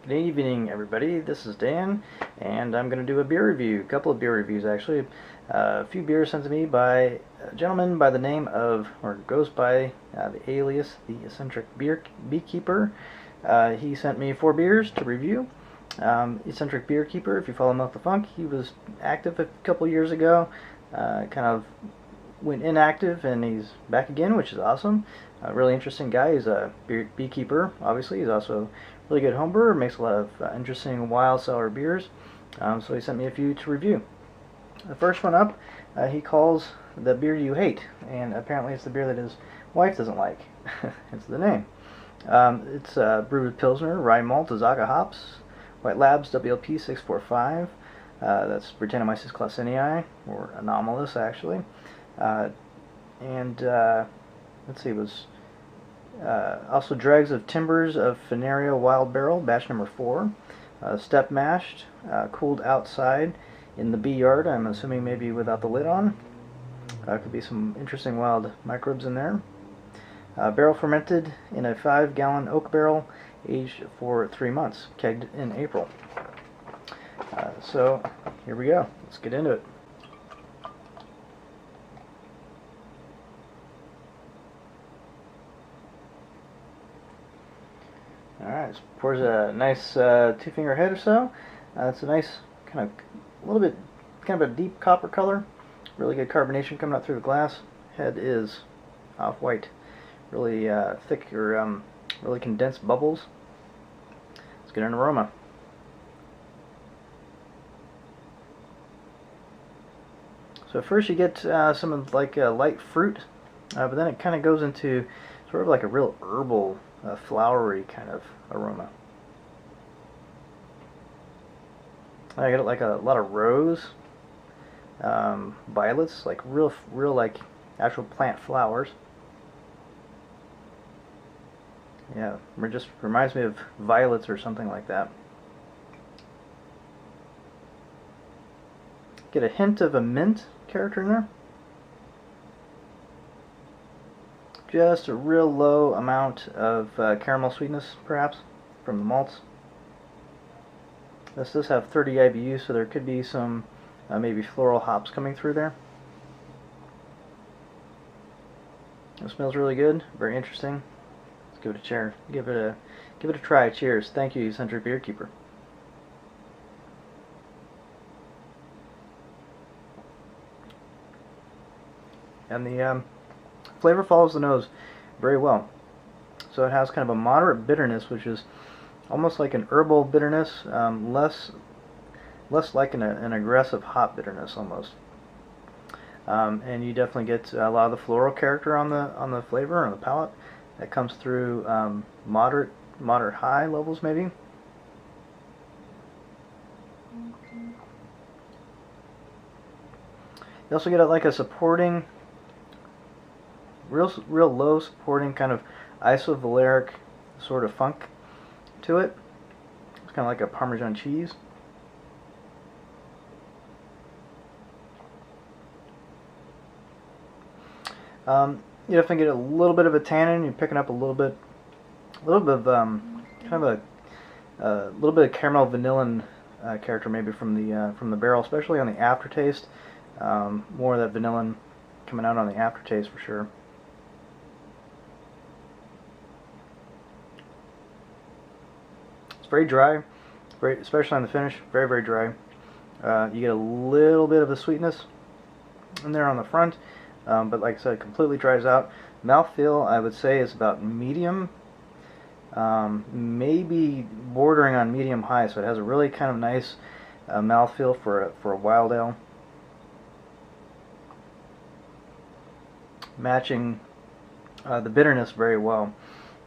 Good evening, everybody. This is Dan, and I'm going to do a beer review. A couple of beer reviews, actually. A few beers sent to me by a gentleman by the name of, or goes by the alias, the Eccentric Beekeeper. He sent me 4 beers to review. Eccentric Beekeeper, if you follow Milk the Funk, he was active a couple years ago. Kind of went inactive, and he's back again, which is awesome. Really interesting guy. He's a beekeeper, obviously. He's also really good homebrewer, makes a lot of interesting wild cellar beers. So he sent me a few to review. The first one up, he calls the beer you hate, and apparently it's the beer that his wife doesn't like. It's the name. It's brewed with Pilsner, rye malt, Azaga hops, White Labs WLP 645. That's Brettanomyces clausenii, or anomalous, actually. Let's see, it was also dregs of timbers of Fenario Wild Barrel, batch number 4. Step mashed, cooled outside in the bee yard, I'm assuming maybe without the lid on. Could be some interesting wild microbes in there. Barrel fermented in a 5-gallon oak barrel, aged for 3 months, kegged in April. So here we go. Let's get into it. Alright, pours a nice 2-finger head or so. It's a nice kind of, a little bit, kind of a deep copper color. Really good carbonation coming out through the glass. Head is off-white. Really thick, or really condensed bubbles. Let's get an aroma. So first you get some of like light fruit, but then it kind of goes into sort of like a real herbal, flowery kind of aroma. I get like a lot of rose, violets, like real like actual plant flowers. Yeah, it just reminds me of violets or something like that. Get a hint of a mint character in there. Just a real low amount of caramel sweetness, perhaps, from the malts. This does have 30 IBU, so there could be some maybe floral hops coming through there. It smells really good, very interesting. Let's give it a cheer. Give it a try. Cheers. Thank you, Eccentric Beekeeper. And the flavor follows the nose very well. So it has kind of a moderate bitterness, which is almost like an herbal bitterness, less like an aggressive hop bitterness almost. And you definitely get a lot of the floral character on the flavor, on the palate. That comes through moderate high levels maybe. You also get like a supporting, real low supporting kind of isovaleric sort of funk to it. It's kind of like a Parmesan cheese. You definitely get a little bit of a tannin. You're picking up a little bit of kind of a little bit of caramel vanillin character maybe from the barrel, especially on the aftertaste. More of that vanillin coming out on the aftertaste for sure. It's very dry, especially on the finish. Very dry. You get a little bit of the sweetness in there on the front, but like I said, it completely dries out. Mouthfeel, I would say, is about medium, maybe bordering on medium high. So it has a really kind of nice mouthfeel for a wild ale, matching the bitterness very well.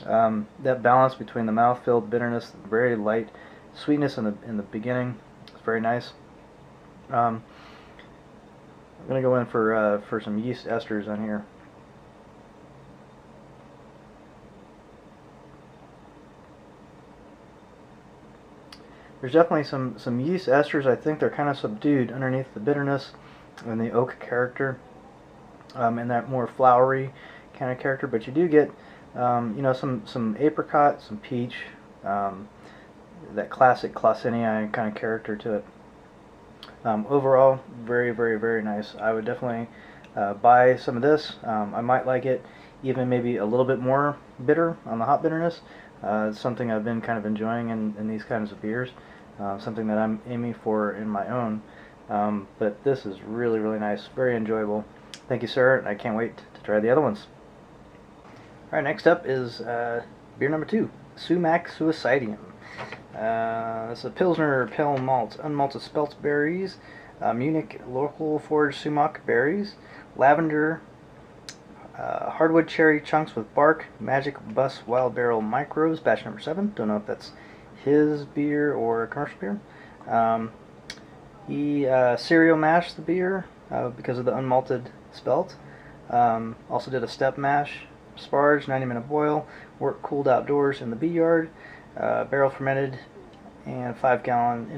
That balance between the mouthfeel, bitterness, very light sweetness in the beginning, it's very nice. I'm going to go in for some yeast esters on here. There's definitely some yeast esters. I think they're kind of subdued underneath the bitterness and the oak character, and that more flowery kind of character. But you do get, you know, some apricot, some peach, that classic Clausenii kind of character to it. Overall, very, very, very nice. I would definitely buy some of this. I might like it even maybe a little bit more bitter on the hop bitterness. It's something I've been kind of enjoying in these kinds of beers. Something that I'm aiming for in my own. But this is really, really nice. Very enjoyable. Thank you, sir, and I can't wait to try the other ones. Alright, next up is beer number 2, Sumac Suicidium. It's a Pilsner Pale Malt, unmalted spelt berries, Munich local foraged sumac berries, lavender, hardwood cherry chunks with bark, Magic Bus Wild Barrel Micros, batch number 7. Don't know if that's his beer or a commercial beer. He cereal mashed the beer because of the unmalted spelt. Also did a step mash, sparge, 90-minute boil, work cooled outdoors in the bee yard, barrel fermented and in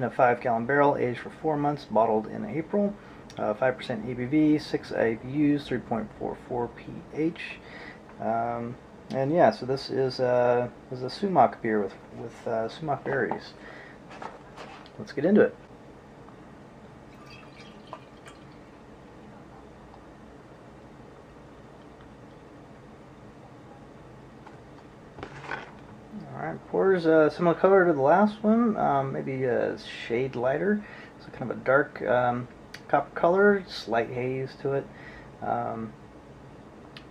a 5-gallon barrel, aged for 4 months, bottled in April. 5% ABV, 6 IBUs, 3.44 pH. And yeah, so this is a sumac beer with sumac berries. Let's get into it. Alright, pours similar color to the last one, maybe a shade lighter. So kind of a dark copper color, slight haze to it.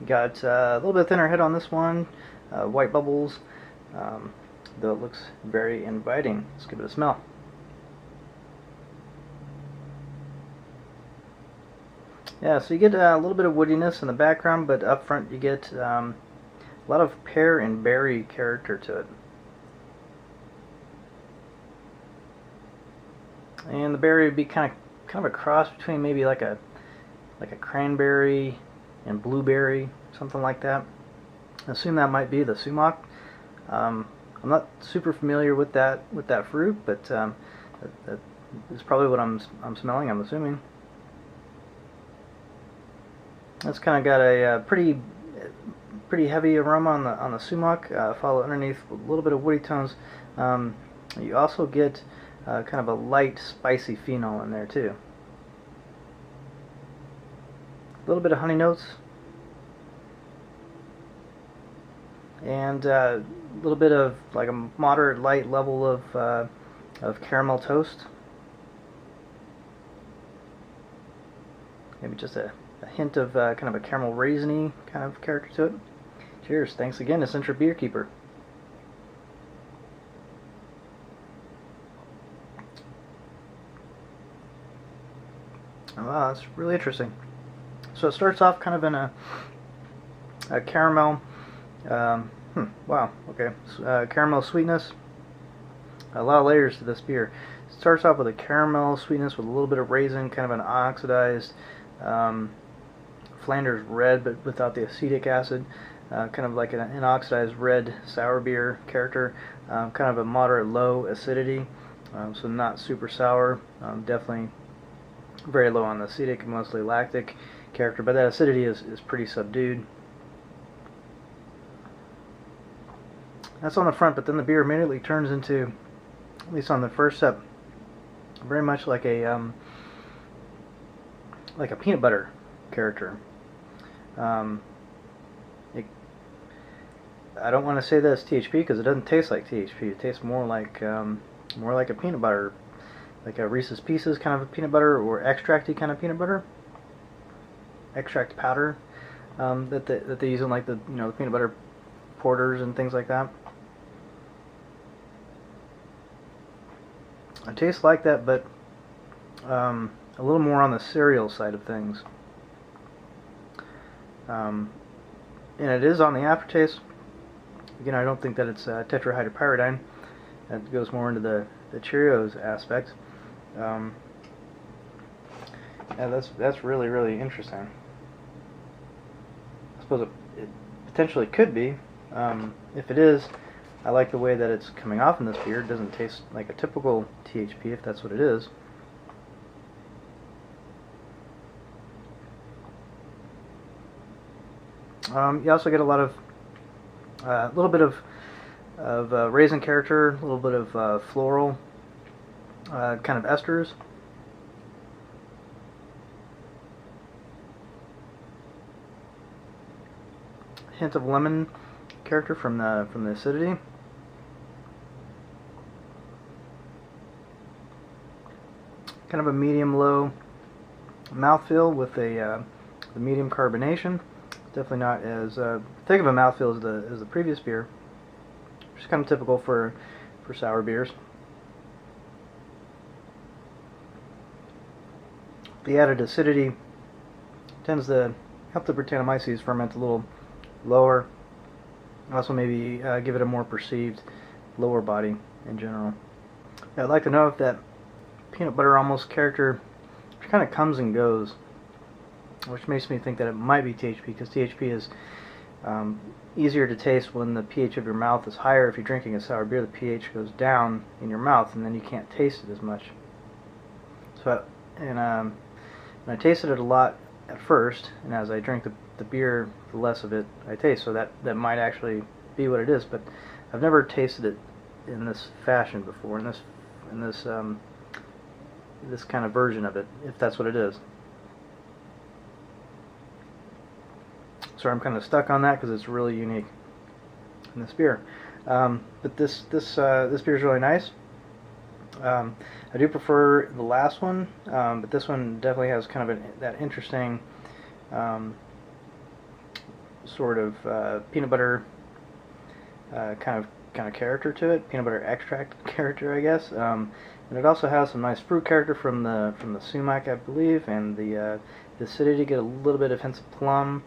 Got a little bit thinner head on this one, white bubbles, though it looks very inviting. Let's give it a smell. Yeah, so you get a little bit of woodiness in the background, but up front you get a lot of pear and berry character to it. And the berry would be kind of a cross between maybe like a cranberry and blueberry, something like that. I assume that might be the sumac. I'm not super familiar with that fruit, but that is probably what I'm smelling, I'm assuming. It's kind of got a pretty heavy aroma on the sumac, followed underneath with a little bit of woody tones. You also get kind of a light spicy phenol in there too. A little bit of honey notes, and a little bit of like a moderate light level of caramel toast. Maybe just a hint of kind of a caramel raisiny kind of character to it. Cheers. Thanks again, Eccentric Beekeeper. Wow, that's really interesting. So it starts off kind of in a caramel, wow, okay, caramel sweetness. A lot of layers to this beer. It starts off with a caramel sweetness with a little bit of raisin, kind of an oxidized Flanders red, but without the acetic acid. Kind of like an oxidized red sour beer character. Kind of a moderate low acidity, so not super sour. Definitely very low on the acetic, mostly lactic character, but that acidity is pretty subdued. That's on the front, but then the beer immediately turns into, at least on the first sip, very much like a peanut butter character. I don't want to say that it's THP because it doesn't taste like THP. It tastes more like a peanut butter, like a Reese's Pieces kind of a peanut butter, or extracty kind of peanut butter, extract powder that they use in like the the peanut butter porters and things like that. It tastes like that, but a little more on the cereal side of things. And it is on the aftertaste. Again, I don't think that it's tetrahydropyridine. That goes more into the Cheerios aspect. Yeah, that's really, really interesting. I suppose it potentially could be. If it is, I like the way that it's coming off in this beer. It doesn't taste like a typical THP, if that's what it is. You also get a lot of, little bit of of raisin character, a little bit of floral kind of esters. Hint of lemon character from the acidity. Kind of a medium-low mouthfeel with a the medium carbonation. Definitely not as thick of a mouthfeel as the previous beer, which is kind of typical for sour beers. The added acidity tends to help the Brettanomyces ferment a little lower. Also maybe give it a more perceived lower body in general. I'd like to know if that peanut butter almost character kind of comes and goes, which makes me think that it might be THP, because THP is easier to taste when the pH of your mouth is higher. If you're drinking a sour beer, the pH goes down in your mouth, and then you can't taste it as much. So, and I tasted it a lot at first, and as I drink the beer, the less of it I taste. So that might actually be what it is, but I've never tasted it in this fashion before, in this kind of version of it, if that's what it is. So I'm kind of stuck on that because it's really unique in this beer. But this beer is really nice. I do prefer the last one, but this one definitely has kind of that interesting sort of peanut butter kind of character to it, peanut butter extract character, I guess. And it also has some nice fruit character from the sumac, I believe, and the acidity. Get a little bit of hints of plum,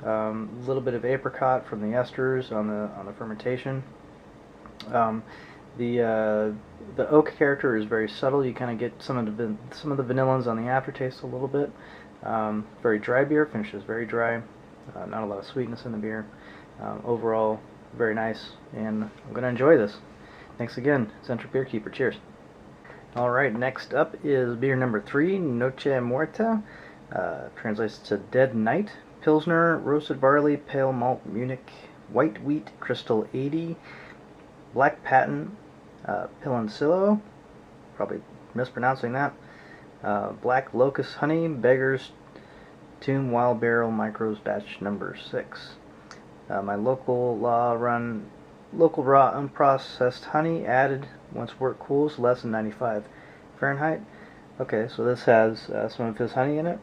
a little bit of apricot from the esters on the fermentation. The oak character is very subtle. You kind of get some of the vanillins on the aftertaste a little bit. Very dry beer, finishes very dry. Not a lot of sweetness in the beer. Overall, very nice, and I'm going to enjoy this. Thanks again, Eccentric Beekeeper. Cheers. Alright, next up is beer number 3, Noche Muerta. Translates to Dead Night. Pilsner, roasted barley, pale malt, Munich, white wheat, crystal 80, black patent, Piloncillo, probably mispronouncing that, black locust honey, Beggar's Tomb Wild Barrel Micros batch number 6. My local raw unprocessed honey added once wort cools, less than 95 Fahrenheit. Okay, so this has some of his honey in it.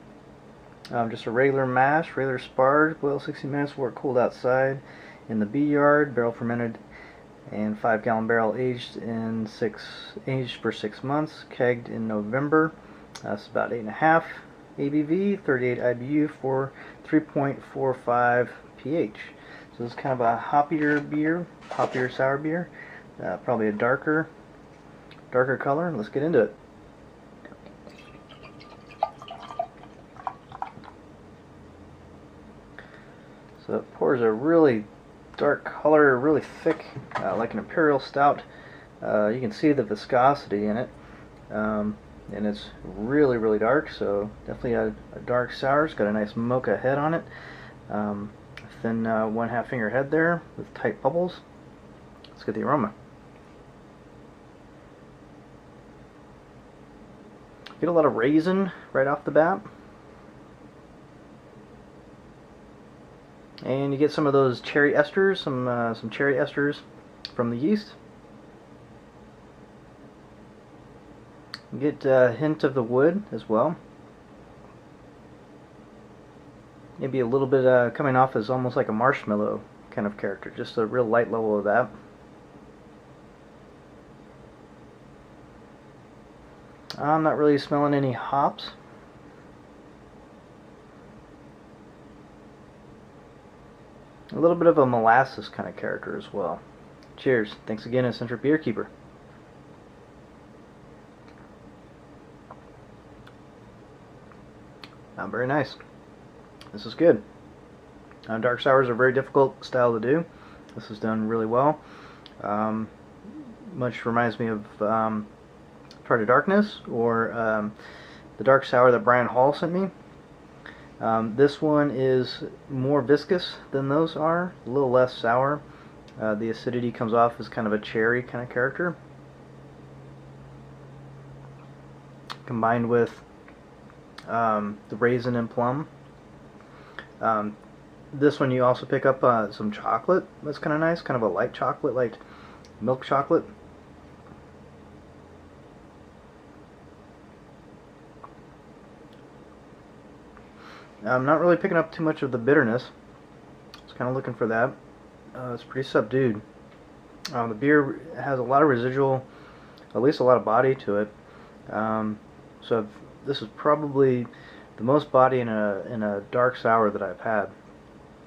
Just a regular mash, regular sparge, boiled 60 minutes, wort cooled outside in the bee yard, barrel fermented, and 5-gallon barrel aged for 6 months, kegged in November. That's about 8.5 ABV, 38 IBU for 3.45 pH. So this is kind of a hoppier beer, hoppier sour beer, probably a darker color. Let's get into it. So it pours a really dark color, really thick, like an imperial stout. You can see the viscosity in it, and it's really, really dark. So definitely a dark sour. It's got a nice mocha head on it. Thin 1/2 finger head there with tight bubbles. Let's get the aroma. Get a lot of raisin right off the bat. And you get some of those cherry esters, some cherry esters from the yeast. You get a hint of the wood as well. Maybe a little bit coming off as almost like a marshmallow kind of character, just a real light level of that. I'm not really smelling any hops. A little bit of a molasses kind of character as well. Cheers. Thanks again, Eccentric Beekeeper. Very nice. This is good. Dark sours are a very difficult style to do. This is done really well. Much reminds me of Tart of Darkness, or the dark sour that Brian Hall sent me. This one is more viscous than those are, a little less sour. The acidity comes off as kind of a cherry kind of character, combined with the raisin and plum. This one you also pick up some chocolate. That's kind of nice, kind of a light chocolate, like milk chocolate. I'm not really picking up too much of the bitterness. I was kind of looking for that. It's pretty subdued. The beer has a lot of residual, at least a lot of body to it. So this is probably the most body in a dark sour that I've had,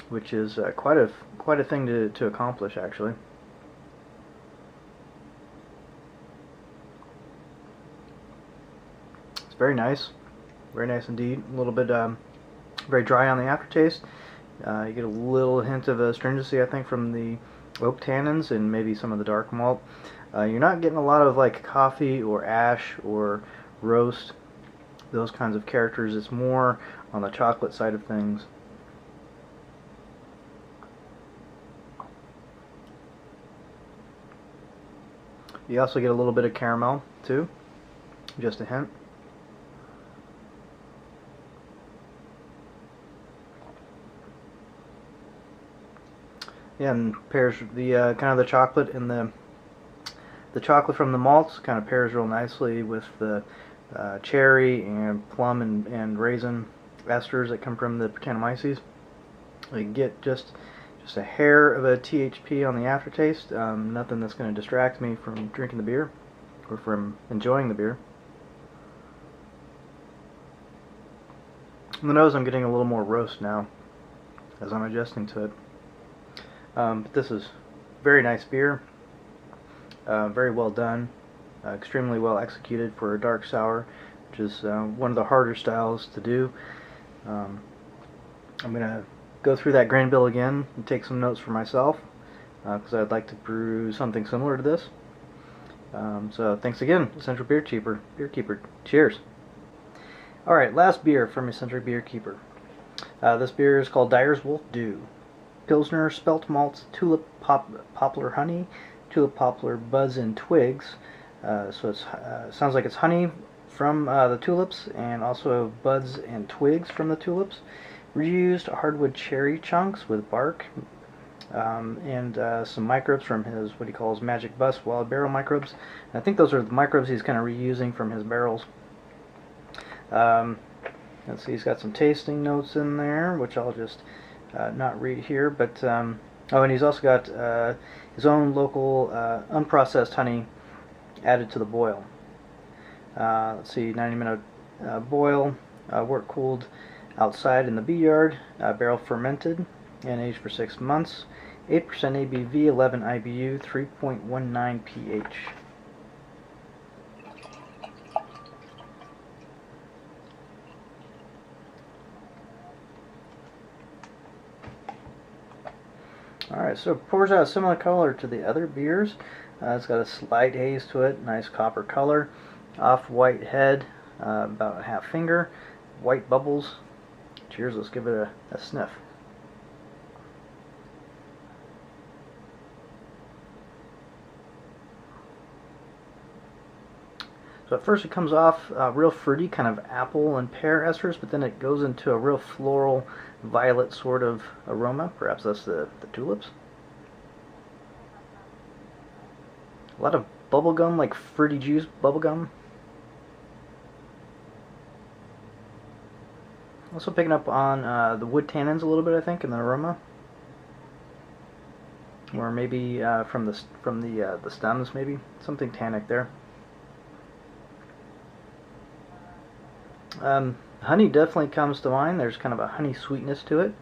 which is quite a thing to accomplish, actually. It's very nice indeed. A little bit very dry on the aftertaste. You get a little hint of astringency, I think, from the oak tannins and maybe some of the dark malt. You're not getting a lot of like coffee or ash or roast, those kinds of characters. It's more on the chocolate side of things. You also get a little bit of caramel too, just a hint. Yeah, and pairs the kind of the chocolate and the chocolate from the malts kind of pairs real nicely with the cherry and plum and raisin esters that come from the Brettanomyces. You get just a hair of a THP on the aftertaste. Nothing that's going to distract me from drinking the beer or from enjoying the beer. On the nose, I'm getting a little more roast now as I'm adjusting to it. But this is very nice beer, very well done, extremely well executed for a dark sour, which is one of the harder styles to do. I'm going to go through that grain bill again and take some notes for myself, because I'd like to brew something similar to this. So thanks again, Eccentric Beekeeper. Cheers. Alright, last beer from Eccentric Beekeeper. This beer is called Dyer's Wolf Dew. Pilsner, spelt malts, tulip poplar honey, tulip poplar buds and twigs. So it sounds like it's honey from the tulips and also buds and twigs from the tulips. Reused hardwood cherry chunks with bark and some microbes from his, what he calls magic bus wild barrel microbes. And I think those are the microbes he's kind of reusing from his barrels. Let's see, he's got some tasting notes in there, which I'll just not read here, but oh, and he's also got his own local unprocessed honey added to the boil. Let's see, 90-minute boil, wort cooled outside in the bee yard, barrel fermented and aged for 6 months, 8% ABV, 11 IBU, 3.19 pH. Alright, so it pours out a similar color to the other beers. It's got a slight haze to it, nice copper color, off-white head, about a half finger, white bubbles. Cheers, let's give it a sniff. So at first it comes off real fruity, kind of apple and pear esters, but then it goes into a real floral, violet sort of aroma. Perhaps that's the tulips. A lot of bubblegum, like fruity juice bubblegum. Also picking up on the wood tannins a little bit, I think, in the aroma. Or maybe from the stems, maybe. Something tannic there. Honey definitely comes to mind. There's kind of a honey sweetness to it.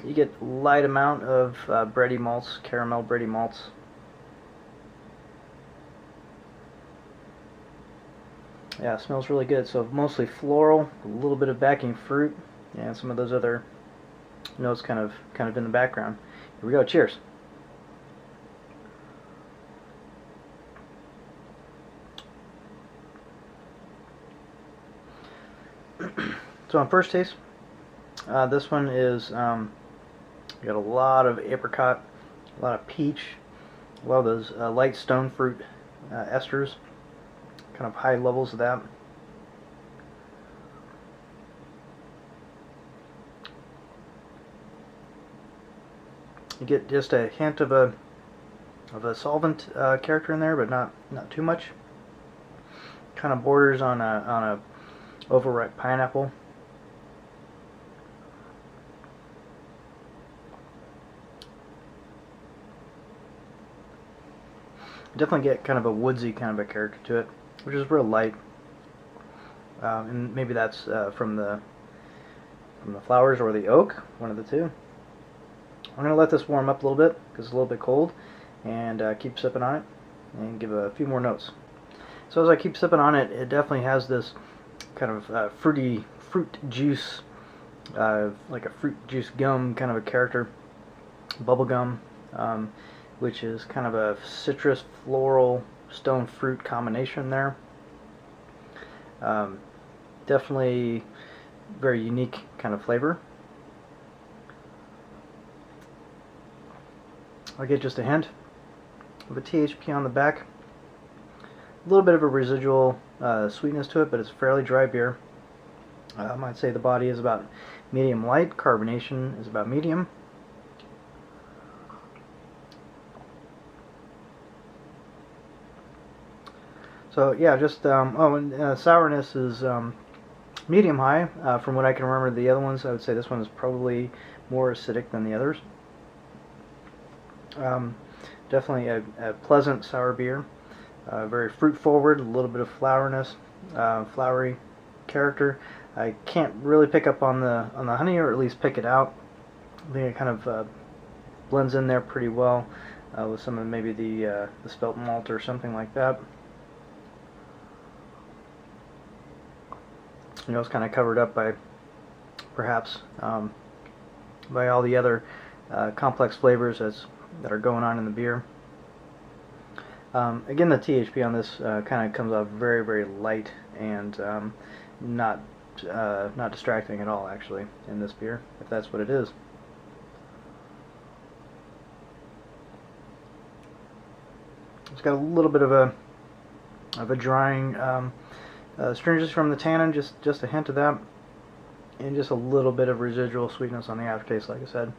You get light amount of bready malts, caramel bready malts. Yeah, it smells really good. So mostly floral, a little bit of backing fruit, and some of those other notes kind of in the background. Here we go. Cheers. So on first taste, This one is got a lot of apricot, a lot of peach, a lot of those light stone fruit esters, kind of high levels of that. You get just a hint of a solvent character in there, but not too much. Kind of borders on a overripe pineapple. Definitely get kind of a woodsy kind of a character to it, which is real light. And maybe that's from the flowers or the oak, one of the two. I'm going to let this warm up a little bit because it's a little bit cold, and keep sipping on it and give a few more notes. So as I keep sipping on it, it definitely has this kind of fruit juice, like a fruit juice gum kind of a character, bubble gum, which is kind of a citrus, floral, stone fruit combination there. Definitely very unique kind of flavor. I'll get just a hint of a THP on the back. A little bit of a residual sweetness to it, but it's a fairly dry beer. I'd say the body is about medium light. Carbonation is about medium. So yeah, just and sourness is medium high. From what I can remember, the other ones, I would say this one is probably more acidic than the others. Definitely a pleasant sour beer. Very fruit forward, a little bit of floweriness, flowery character. I can't really pick up on the honey, or at least pick it out. I think it kind of blends in there pretty well with some of maybe the spelt malt or something like that. You know, it's kind of covered up by perhaps by all the other complex flavors that are going on in the beer. Again, the THP on this kind of comes off very, very light and not distracting at all, actually, in this beer, if that's what it is. It's got a little bit of a drying astringency from the tannin, just a hint of that, and just a little bit of residual sweetness on the aftertaste, like I said.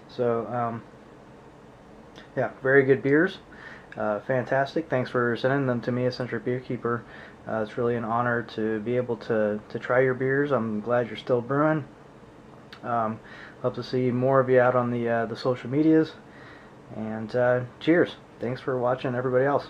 So yeah, very good beers. Fantastic. Thanks for sending them to me, Eccentric Beekeeper. It's really an honor to be able to try your beers. I'm glad you're still brewing. Hope to see more of you out on the social medias. And cheers. Thanks for watching, everybody else.